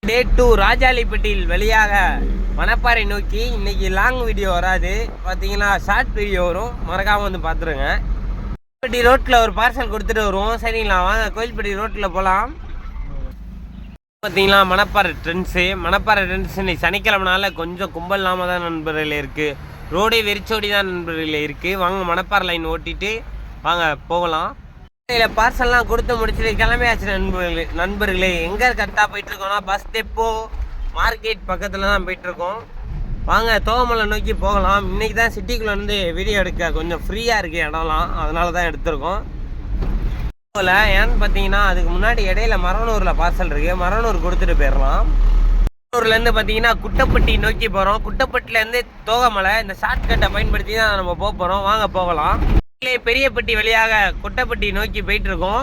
டே 2 ராஜாலிப்பட்டியில் வழியாக மணப்பாறை நோக்கி இன்னைக்கு லாங் வீடியோ வராது, பார்த்தீங்கன்னா ஷார்ட் வீடியோ வரும். மறக்காமல் வந்து பார்த்துருங்க. கோயில்பட்டி ரோட்டில் ஒரு பார்சல் கொடுத்துட்டு வருவோம். சரிங்களா, வாங்க கோயில்பட்டி ரோட்டில் போகலாம். பார்த்தீங்களா மணப்பாறை ட்ரெண்ட்ஸு இன்னைக்கு சனிக்கிழமைனால கொஞ்சம் கும்பல் இல்லாமல் தான் நண்பர்கள் இருக்குது. ரோடே வெறிச்சோடி தான் நண்பர்கள் இருக்குது. வாங்க மணப்பாறை லைன் ஓட்டிட்டு வாங்க போகலாம். இதில் பார்சல்லாம் கொடுத்து முடிச்சுட்டு கிளம்பியாச்சு நண்பர்களே. எங்கே கரெக்டாக போயிட்டுருக்கோம்னா பஸ் டெப்போ மார்க்கெட் பக்கத்தில் தான் போயிட்டுருக்கோம். வாங்க தோகமலை நோக்கி போகலாம். இன்றைக்கி தான் சிட்டிக்குள்ளே வந்து வீடியோ எடுக்க கொஞ்சம் ஃப்ரீயாக இருக்குது இடம்லாம், அதனால தான் எடுத்திருக்கோம். போகல ஏன்னு பார்த்தீங்கன்னா அதுக்கு முன்னாடி இடையில மரனூரில் பார்சல் இருக்குது, மரனூர் கொடுத்துட்டு போயிடலாம். மரனூர்லேருந்து பார்த்தீங்கன்னா குட்டப்பட்டி நோக்கி போகிறோம். குட்டப்பட்டிலேருந்து தோகமலை இந்த ஷார்ட்கட்டை பயன்படுத்தி தான் நம்ம போக போகிறோம். வாங்க போகலாம். பெரியப்பட்டி வழியாக குட்டப்பட்டி நோக்கி போயிட்டு இருக்கோம்.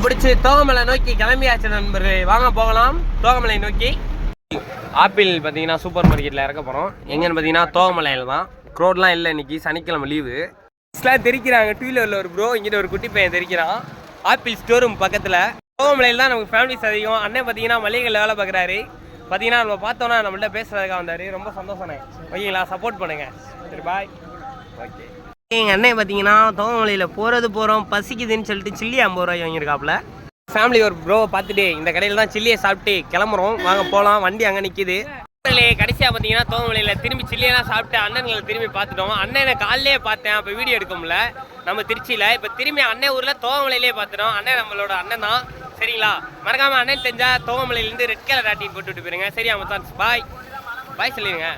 பிடிச்சி தோகமலை நோக்கி கிளம்பியாச்சு நண்பர்களே. வாங்க போகலாம் தோகமலை நோக்கி. ஆப்பிள் பார்த்தீங்கன்னா சூப்பர் மார்க்கெட்டில் இறக்க போகிறோம். எங்கன்னு பார்த்தீங்கன்னா தோகமலையில் தான். க்ரோட்லாம் இல்லை, இன்னைக்கு சனிக்கிழமை லீவு. ஸ்லாம் தெரிக்கிறாங்க, டூ வீலரில் ஒரு ப்ரோ, இங்கிட்ட ஒரு குட்டி பையன் தெரிக்கிறான். ஆப்பிள் ஸ்டோர் ரூம் பக்கத்தில் தோகமலையில் தான் நமக்கு ஃபேமிலிஸ் அதிகம். அண்ணன் பார்த்தீங்கன்னா மளிகையில் வேலை பார்க்குறாரு. பார்த்தீங்கன்னா நம்ம பார்த்தோன்னா நம்மள்ட்ட பேசுறதுக்காக வந்தார். ரொம்ப சந்தோஷம்ண்ணே. ஓகேங்களா, சப்போர்ட் பண்ணுங்கள். சரி பாய். ஓகே. எங்கள் அண்ணன் பார்த்தீங்கன்னா தோகமலையில் போகிறோம் பசிக்குதுன்னு சொல்லிட்டு சில்லி 50 ரூபாய் வாங்கியிருக்காப்புல. ஃபேமிலி ஒரு ப்ரோ பார்த்துட்டு இந்த கடையில் தான் சில்லியை சாப்பிட்டு கிளம்புறோம். வாங்க போகலாம். வண்டி அங்கே நிற்கிது. கடைசியாக பார்த்தீங்கன்னா தோகமலையில் திரும்பி சில்லியெல்லாம் சாப்பிட்டு அண்ணன்களை திரும்பி பார்த்துட்டோம். அண்ணனை காலையிலே பார்த்தேன், அப்போ வீடியோ எடுக்க முடியல நம்ம திருச்சியில். இப்போ திரும்பி அண்ணன் ஊரில் தோகமலையிலே பார்த்துட்டோம். அண்ணன் நம்மளோட அண்ணன் தான். சரிங்களா, மறக்காமல் அண்ணன் தெரிஞ்சால் தோகமலையிலேருந்து ரெட் கலர் ஆட்டின்னு போட்டுவிட்டு போயிருங்க. சரியா மச்சான், பாய் பாய் சொல்லிடுங்க.